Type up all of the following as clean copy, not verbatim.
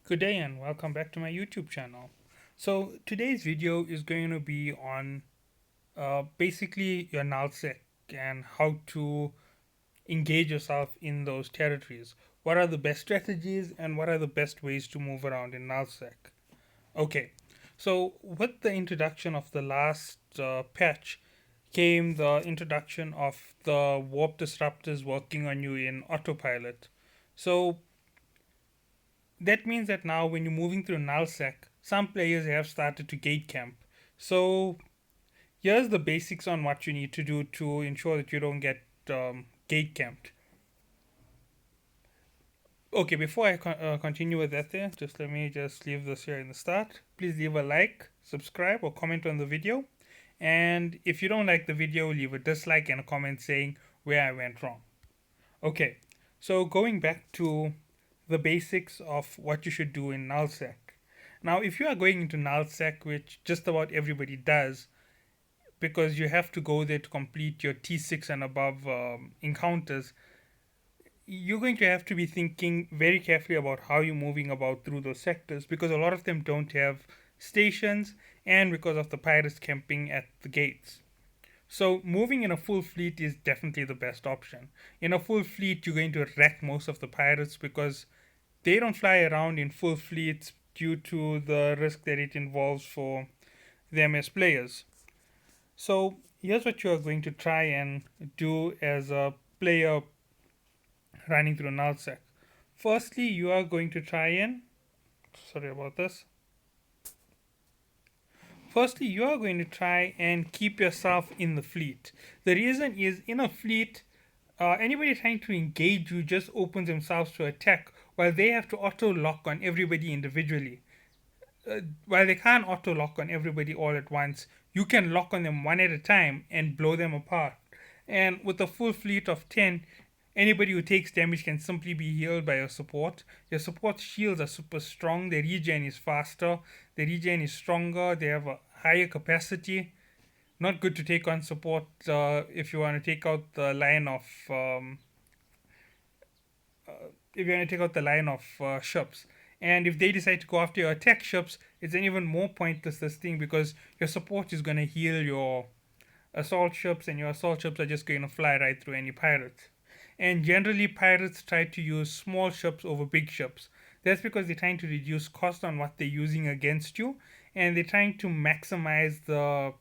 Good day and welcome back to my YouTube channel. So today's video is going to be on basically your nullsec and how to engage yourself in those territories. What are the best strategies and what are the best ways to move around in nullsec? Okay, so with the introduction of the last patch came the introduction of the warp disruptors working on you in autopilot. So that means that now when you're moving through nullsec, some players have started to gate camp. So here's the basics on what you need to do to ensure that you don't get gate camped. Okay, before I continue with that there, just let me just leave this here in the start. Please leave a like, subscribe, or comment on the video. And if you don't like the video, leave a dislike and a comment saying where I went wrong. Okay, so going back to the basics of what you should do in nullsec. Now, if you are going into nullsec, which just about everybody does, because you have to go there to complete your T6 and above encounters, you're going to have to be thinking very carefully about how you're moving about through those sectors because a lot of them don't have stations and because of the pirates camping at the gates. So moving in a full fleet is definitely the best option. In a full fleet, you're going to wreck most of the pirates because they don't fly around in full fleets due to the risk that it involves for them as players. So here's what you are going to try and do as a player running through nullsec. Firstly, you are going to try and sorry about this. Firstly, you are going to try and keep yourself in the fleet. The reason is in a fleet, anybody trying to engage you just opens themselves to attack while they have to auto lock on everybody individually. While they can't auto lock on everybody all at once, you can lock on them one at a time and blow them apart. And with a full fleet of 10, anybody who takes damage can simply be healed by your support. Your support shields are super strong, their regen is faster, their regen is stronger, they have a higher capacity. Not good to take on support if you want to take out the line of if you want to take out the line of ships. And if they decide to go after your attack ships, it's an even more pointless this thing because your support is going to heal your assault ships, and your assault ships are just going to fly right through any pirates. And generally, pirates try to use small ships over big ships. That's because they're trying to reduce cost on what they're using against you, and they're trying to maximize the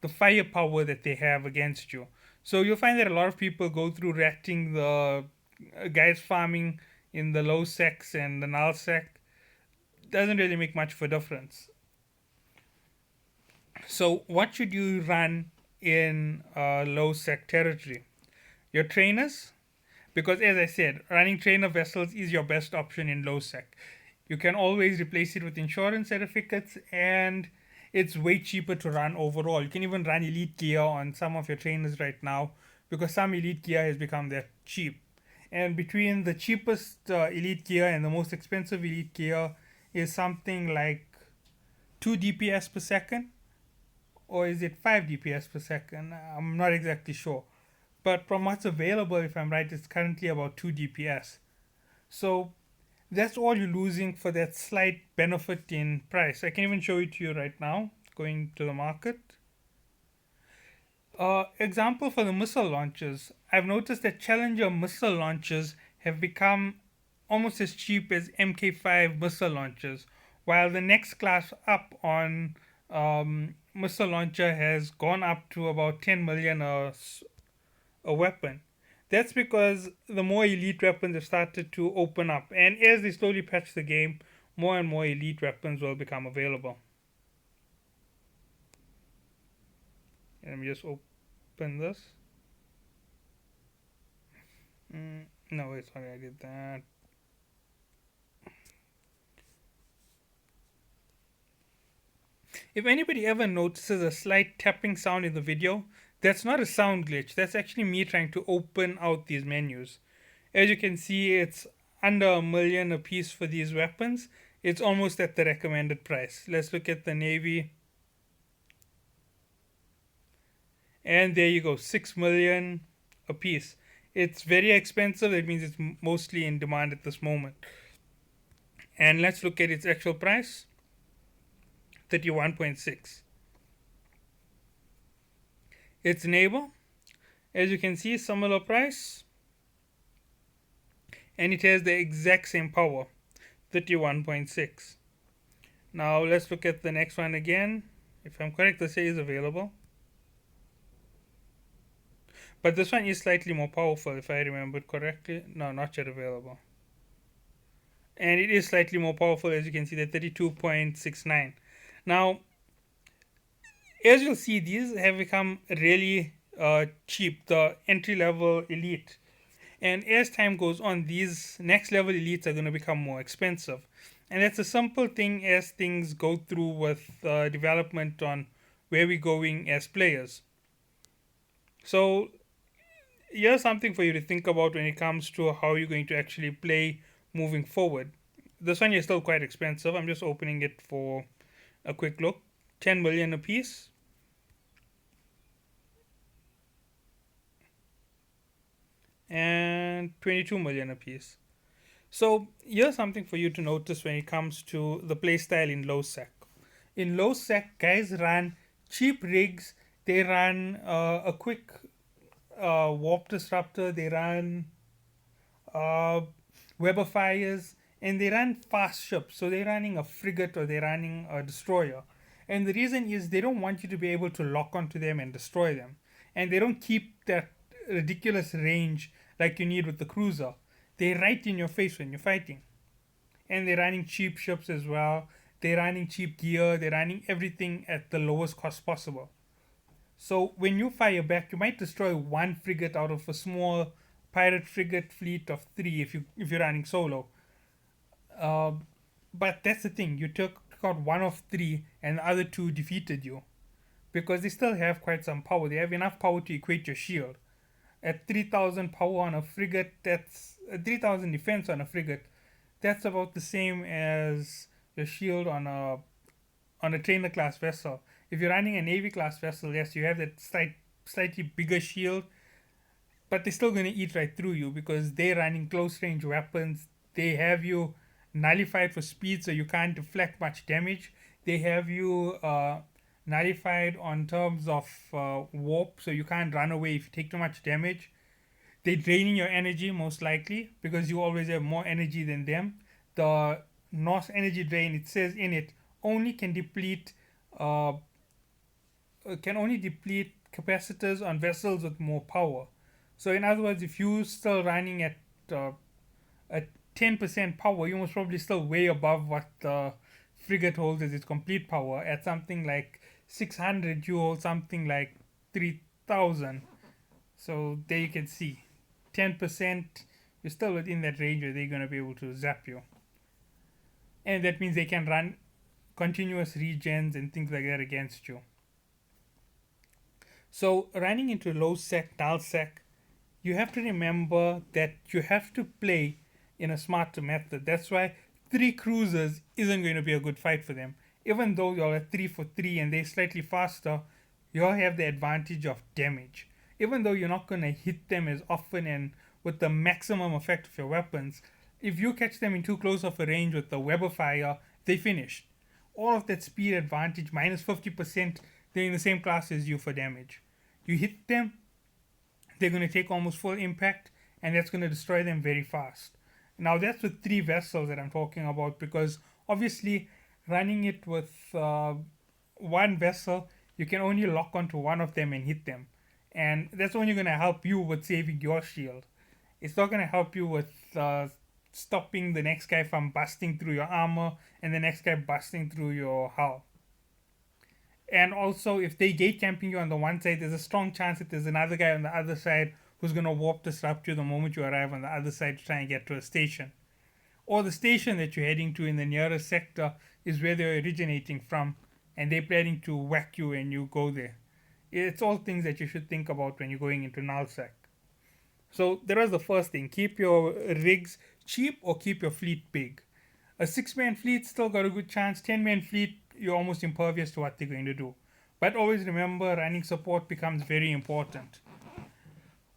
firepower that they have against you. So you'll find that a lot of people go through ratting the guys farming in the low secs and the null sec. Doesn't really make much of a difference. So what should you run in low sec territory? Your trainers, because as I said, running trainer vessels is your best option in low sec. You can always replace it with insurance certificates, and it's way cheaper to run overall. You can even run elite gear on some of your trainers right now because some elite gear has become that cheap. And between the cheapest elite gear and the most expensive elite gear is something like 2 DPS per second, or is it 5 DPS per second? I'm not exactly sure. But from what's available, if I'm right, it's currently about 2 DPS. So that's all you're losing for that slight benefit in price. I can even show it to you right now, going to the market. Example for the missile launchers. I've noticed that Challenger missile launchers have become almost as cheap as MK5 missile launchers, while the next class up on missile launcher has gone up to about 10 million a weapon. That's because the more elite weapons have started to open up, and as they slowly patch the game, more and more elite weapons will become available. Let me just open this. No, wait, sorry, I did that. If anybody ever notices a slight tapping sound in the video, that's not a sound glitch. That's actually me trying to open out these menus. As you can see, it's under a million a piece for these weapons. It's almost at the recommended price. Let's look at the Navy. And there you go, 6 million a piece. It's very expensive. That means it's mostly in demand at this moment. And let's look at its actual price, 31.6. Its neighbor, as you can see, similar price, and it has the exact same power, 31.6. Now let's look at the next one again. If I'm correct, the say is available. But this one is slightly more powerful, if I remembered correctly. No, not yet available. And it is slightly more powerful, as you can see, the 32.69. Now, as you'll see, these have become really cheap, the entry level elite. And as time goes on, these next level elites are going to become more expensive. And that's a simple thing as things go through with development on where we're going as players. So here's something for you to think about when it comes to how you're going to actually play moving forward. This one is still quite expensive. I'm just opening it for a quick look. 10 million a piece. And 22 million a piece. So here's something for you to notice when it comes to the playstyle in low sec. In low sec, guys run cheap rigs. They run a quick warp disruptor. They run Weber fires, and they run fast ships. So they're running a frigate or they're running a destroyer. And the reason is they don't want you to be able to lock onto them and destroy them. And they don't keep that ridiculous range like you need with the cruiser. They're right in your face when you're fighting. And they're running cheap ships as well. They're running cheap gear. They're running everything at the lowest cost possible. So when you fire back, you might destroy one frigate out of a small pirate frigate fleet of 3 if you're running solo. But that's the thing, you took out one of 3 and the other 2 defeated you, because they still have quite some power. They have enough power to equate your shield. At 3,000 power on a frigate, that's 3,000 defense on a frigate. That's about the same as your shield on a trainer class vessel. If you're running a navy class vessel, yes, you have that slightly bigger shield, but they're still going to eat right through you because they're running close range weapons. They have you nullified for speed, so you can't deflect much damage. They have you nullified on terms of warp, so you can't run away if you take too much damage. They're draining your energy most likely because you always have more energy than them. The Norse energy drain, it says in it, only can deplete capacitors on vessels with more power. So in other words, if you're still running at 10% power, you're most probably still way above what the frigate holds as its complete power. At something like 600, you hold something like 3,000. So there you can see, 10%, you're still within that range where they're going to be able to zap you. And that means they can run continuous regens and things like that against you. So running into low sec, null sec, you have to remember that you have to play in a smarter method. That's why 3 cruisers isn't going to be a good fight for them. Even though you're at 3 for 3 and they're slightly faster, you'll have the advantage of damage. Even though you're not going to hit them as often and with the maximum effect of your weapons, if you catch them in too close of a range with the Weber fire, they finished. All of that speed advantage minus 50%, they're in the same class as you for damage. You hit them, they're going to take almost full impact, and that's going to destroy them very fast. Now that's with 3 vessels that I'm talking about, because obviously running it with 1 vessel, you can only lock onto one of them and hit them. And that's only going to help you with saving your shield. It's not going to help you with stopping the next guy from busting through your armor and the next guy busting through your hull. And also, if they gate camping you on the one side, there's a strong chance that there's another guy on the other side who's going to warp disrupt you the moment you arrive on the other side to try and get to a station. Or the station that you're heading to in the nearest sector is where they're originating from, and they're planning to whack you when you go there. It's all things that you should think about when you're going into nullsec. So that was the first thing. Keep your rigs cheap or keep your fleet big. A 6-man fleet still got a good chance. 10-man fleet, you're almost impervious to what they're going to do. But always remember, running support becomes very important.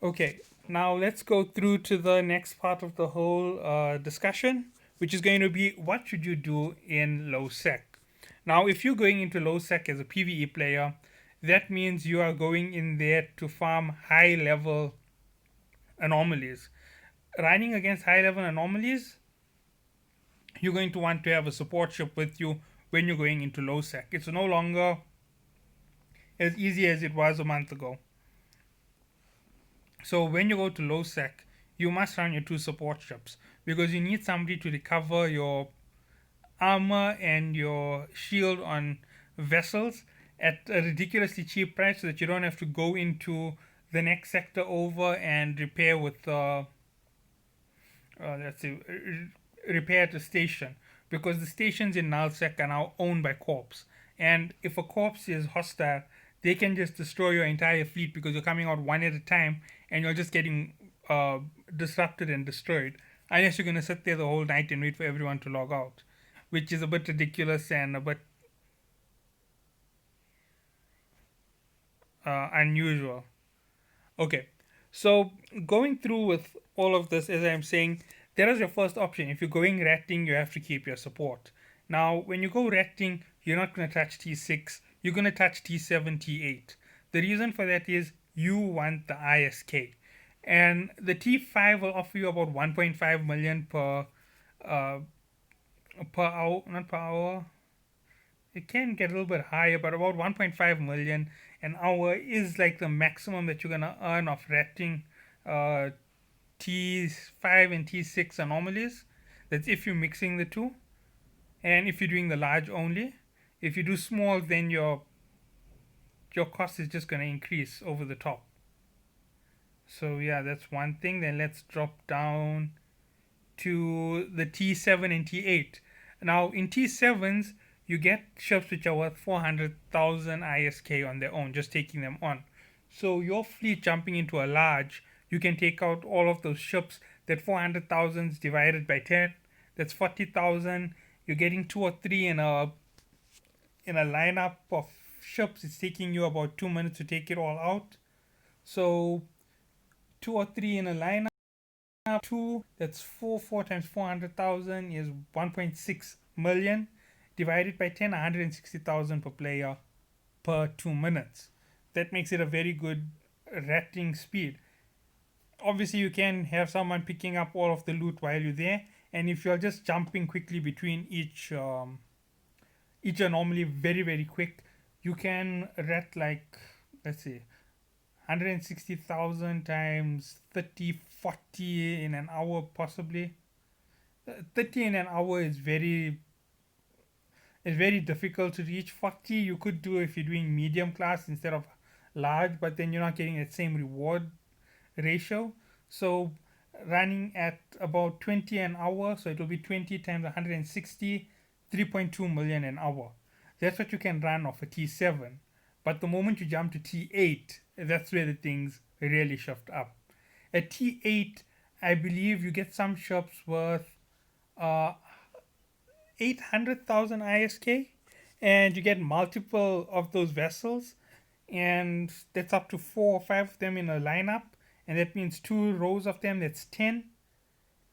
Okay, now let's go through to the next part of the whole discussion, which is going to be what should you do in low sec. Now, if you're going into low sec as a PvE player, that means you are going in there to farm high level anomalies. Running against high level anomalies, you're going to want to have a support ship with you when you're going into low sec. It's no longer as easy as it was a month ago. So when you go to low sec, you must run your two support ships because you need somebody to recover your armor and your shield on vessels at a ridiculously cheap price so that you don't have to go into the next sector over and repair with let's see, repair at the station, because the stations in Nullsec are now owned by corps, and if a corps is hostile, they can just destroy your entire fleet because you're coming out one at a time and you're just getting disrupted and destroyed, unless you're going to sit there the whole night and wait for everyone to log out, which is a bit ridiculous and a bit unusual. Okay, so going through with all of this, as I'm saying, there is your first option. If you're going ratting, you have to keep your support. Now, when you go ratting, you're not going to touch T6, you're going to touch T7, T8. The reason for that is you want the ISK. And the T5 will offer you about 1.5 million uh, per hour, not per hour. It can get a little bit higher, but about 1.5 million an hour is like the maximum that you're gonna earn off ratting uh, T5 and T6 anomalies. That's if you're mixing the two, and if you're doing the large only. If you do small, then your cost is just gonna increase over the top. So yeah, that's one thing. Then let's drop down to the T7 and T8. Now in T7s, you get ships which are worth 400,000 ISK on their own, just taking them on. So your fleet jumping into a large, you can take out all of those ships. That 400,000 divided by 10, that's 40,000. You're getting two or three in a lineup of ships. It's taking you about 2 minutes to take it all out. So two or three in a lineup, two, that's four times 400,000 is 1.6 million, divided by 10, 160,000 per player per 2 minutes. That makes it a very good rating speed. Obviously, you can have someone picking up all of the loot while you're there, and if you're just jumping quickly between each anomaly very very quick, you can rat like, let's see, 160,000 times 30, 40 in an hour possibly. 30 in an hour is very difficult to reach. 40 you could do if you're doing medium class instead of large, but then you're not getting that same reward ratio. So running at about 20 an hour, so it will be 20 times 160, 3.2 million an hour. That's what you can run off a T7. But the moment you jump to T8, that's where the things really shift up. At T8, I believe you get some shops worth uh, 800,000 ISK, and you get multiple of those vessels, and that's up to 4 or 5 of them in a lineup, and that means 2 rows of them, that's 10.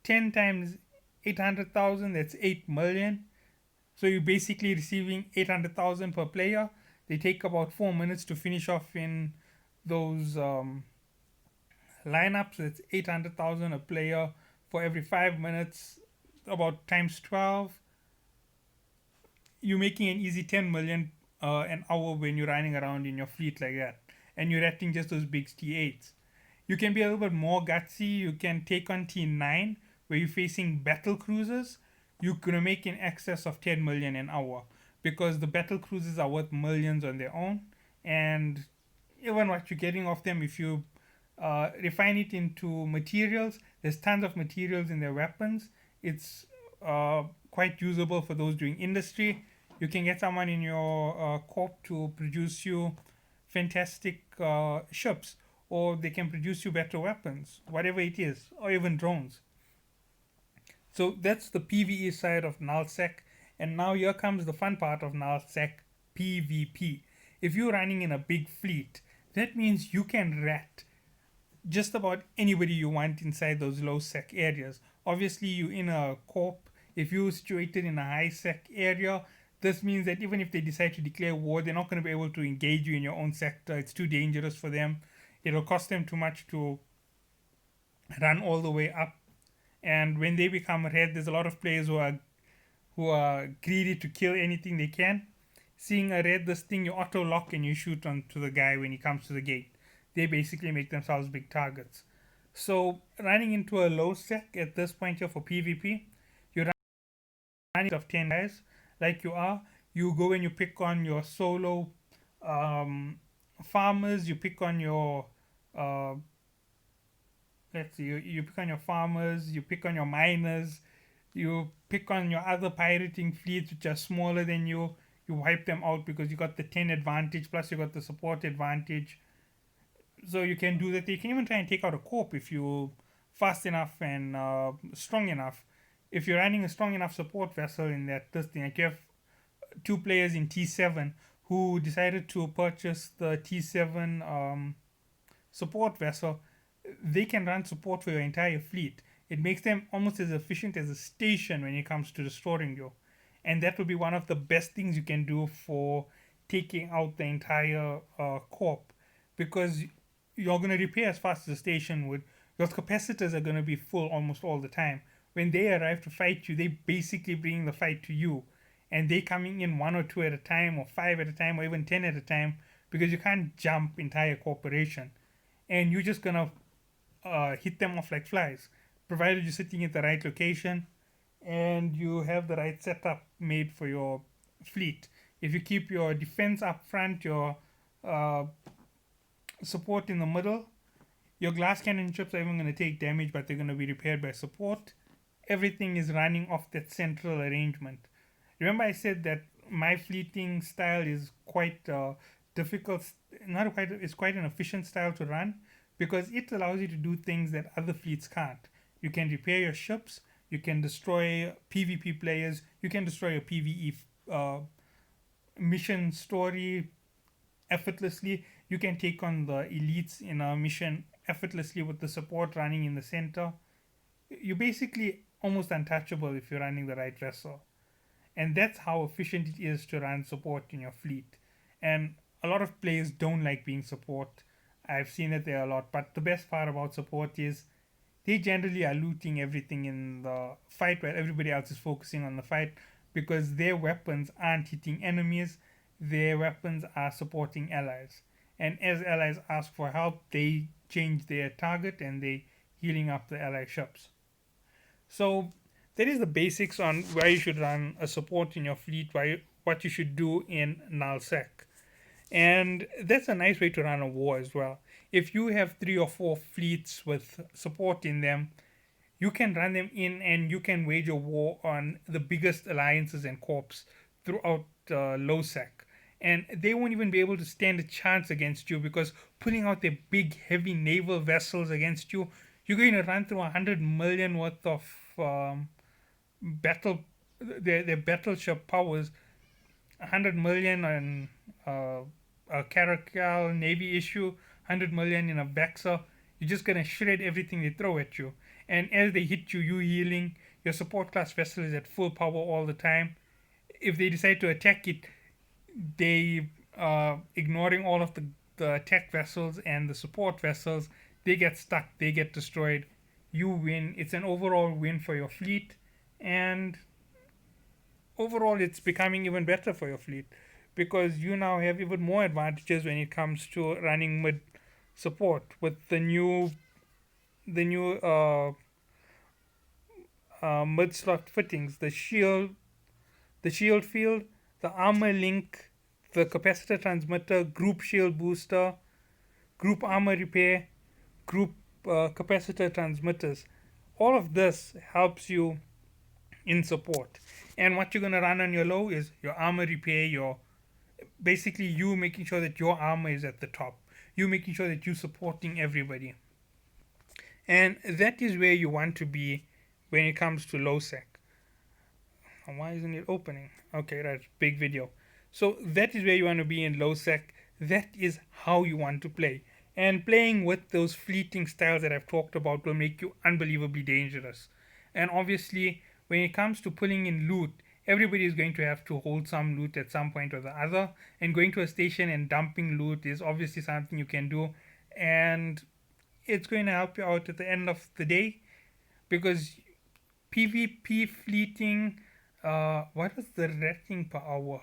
10 times 800,000, that's 8 million. So you're basically receiving 800,000 per player. They take about 4 minutes to finish off in those lineups. That's 800,000 a player for every 5 minutes, about times 12. You're making an easy 10 million an hour when you're running around in your fleet like that, and you're acting just those big T8s. You can be a little bit more gutsy. You can take on T9 where you're facing battle cruisers. You're gonna make in excess of 10 million an hour because the battle cruisers are worth millions on their own, and even what you're getting off them, if you refine it into materials, there's tons of materials in their weapons. It's quite usable for those doing industry. You can get someone in your corp to produce you fantastic ships, or they can produce you better weapons, whatever it is, or even drones. So that's the PvE side of nullsec, and now here comes the fun part of nullsec, PvP. If you're running in a big fleet, that means you can rat just about anybody you want inside those low sec areas. Obviously, you're in a corp, If you're situated in a high sec area, this means that even if they decide to declare war, they're not going to be able to engage you in your own sector. It's too dangerous for them. It'll cost them too much to run all the way up. And when they become red, there's a lot of players who are greedy to kill anything they can. Seeing a red, this thing you auto lock and you shoot onto the guy when he comes to the gate. They basically make themselves big targets. So running into a low sec at this point here for PvP, you're running of 10 guys like you are. You go and you pick on your solo farmers. You pick on your uh, let's see, you pick on your farmers. You pick on your miners. You pick on your other pirating fleets which are smaller than you. You wipe them out because you got the 10 advantage plus you got the support advantage. So you can do that. You can even try and take out a corp if you fast enough and strong enough. If you're running a strong enough support vessel in that this thing, like you have two players in T7 who decided to purchase the T7 support vessel, they can run support for your entire fleet. It makes them almost as efficient as a station when it comes to restoring you. And that would be one of the best things you can do for taking out the entire corp, because you're going to repair as fast as the station would. Your capacitors are going to be full almost all the time. When they arrive to fight you, they basically bring the fight to you. And they coming in one or two at a time, or five at a time, or even 10 at a time, because you can't jump entire corporation. And you're just going to hit them off like flies, provided you're sitting at the right location and you have the right setup made for your fleet. If you keep your defense up front, your support in the middle, your glass cannon chips are even going to take damage, but they're going to be repaired by support. Everything is running off that central arrangement. Remember, I said that my fleeting style is quite difficult. Not quite. It's quite an efficient style to run because it allows you to do things that other fleets can't. You can repair your ships. You can destroy PvP players. You can destroy a PvE mission story effortlessly. You can take on the elites in a mission effortlessly with the support running in the center. You're basically almost untouchable if you're running the right vessel. And that's how efficient it is to run support in your fleet. And a lot of players don't like being support. I've seen it there a lot. But the best part about support is they generally are looting everything in the fight while everybody else is focusing on the fight, because their weapons aren't hitting enemies. Their weapons are supporting allies. And as allies ask for help, they change their target and they healing up the ally ships. So that is the basics on why you should run a support in your fleet, what you should do in nullsec. And that's a nice way to run a war as well. If you have 3 or 4 fleets with support in them, you can run them in and you can wage a war on the biggest alliances and corps throughout low sec. And they won't even be able to stand a chance against you, because putting out their big heavy naval vessels against you, you're going to run through 100 million worth of battle, their battleship powers, 100 million on a Caracal Navy issue, 100 million in a Vexor. You're just gonna shred everything they throw at you. And as they hit you, you healing. Your support class vessel is at full power all the time. If they decide to attack it, they ignoring all of the attack vessels and the support vessels. They get stuck. They get destroyed. You win. It's an overall win for your fleet, and overall it's becoming even better for your fleet, because you now have even more advantages when it comes to running mid support with the new mid slot fittings, the shield field, the armor link, the capacitor transmitter, group shield booster, group armor repair, group capacitor transmitters. All of this helps you in support. And what you're going to run on your low is your armor repair, your basically you making sure that your armor is at the top, you making sure that you're supporting everybody. And that is where you want to be when it comes to low sec. Why isn't it opening? Okay, right, big video. So that is where you want to be in low sec. That is how you want to play. And playing with those fleeting styles that I've talked about will make you unbelievably dangerous. And obviously, when it comes to pulling in loot, everybody is going to have to hold some loot at some point or the other. And going to a station and dumping loot is obviously something you can do, and it's going to help you out at the end of the day because PvP fleeting. What was the rating per hour?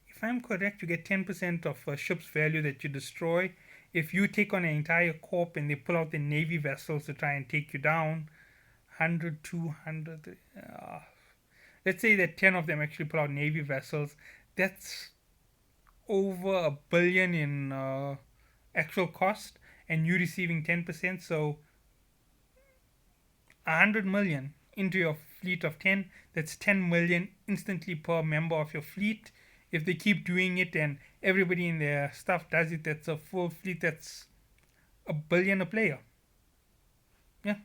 If I'm correct, you get 10% of a ship's value that you destroy. If you take on an entire corp and they pull out the navy vessels to try and take you down, 100, 200. Let's say that 10 of them actually pull out navy vessels. That's over $1 billion in actual cost, and you receiving 10%. So 100 million into your fleet of 10, that's 10 million instantly per member of your fleet. If they keep doing it and everybody in their stuff does it, that's a full fleet. That's $1 billion a player. Yeah,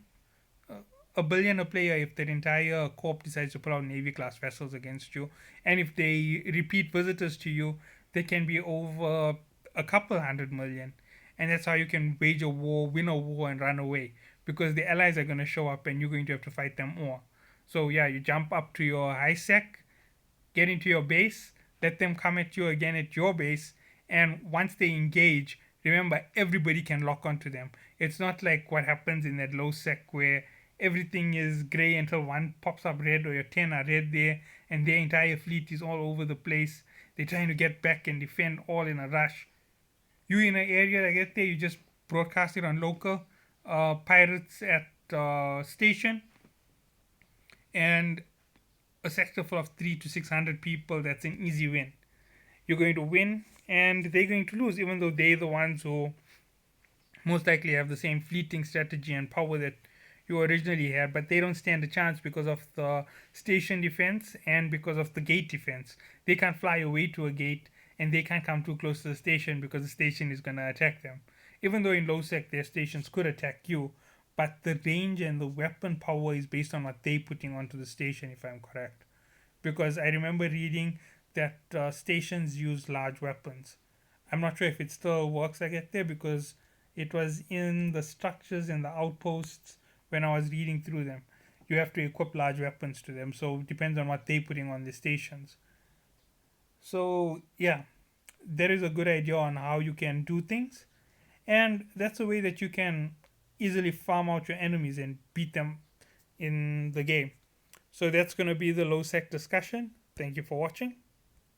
$1 billion a player if their entire corp decides to put out navy class vessels against you. And if they repeat visitors to you, they can be over a couple 100 million. And that's how you can wage a war, win a war, and run away, because the allies are going to show up and you're going to have to fight them more. So yeah, you jump up to your high sec, get into your base, let them come at you again at your base, and once they engage, remember everybody can lock onto them. It's not like what happens in that low sec where everything is gray until one pops up red or your 10 are red there and their entire fleet is all over the place. They're trying to get back and defend all in a rush. You in an area like that there, you just broadcast it on local pirates at station, and a sector full of 300 to 600 people, that's an easy win. You're going to win and they're going to lose, even though they're the ones who most likely have the same fleeting strategy and power that you originally had, but they don't stand a chance because of the station defense and because of the gate defense. They can't fly away to a gate and they can't come too close to the station because the station is going to attack them. Even though in low sec their stations could attack you, but the range and the weapon power is based on what they're putting onto the station, if I'm correct. Because I remember reading that stations use large weapons. I'm not sure if it still works like that there because it was in the structures and the outposts when I was reading through them. You have to equip large weapons to them, so it depends on what they're putting on the stations. So, yeah, there is a good idea on how you can do things, and that's a way that you can easily farm out your enemies and beat them in the game. So, that's going to be the low sec discussion. Thank you for watching.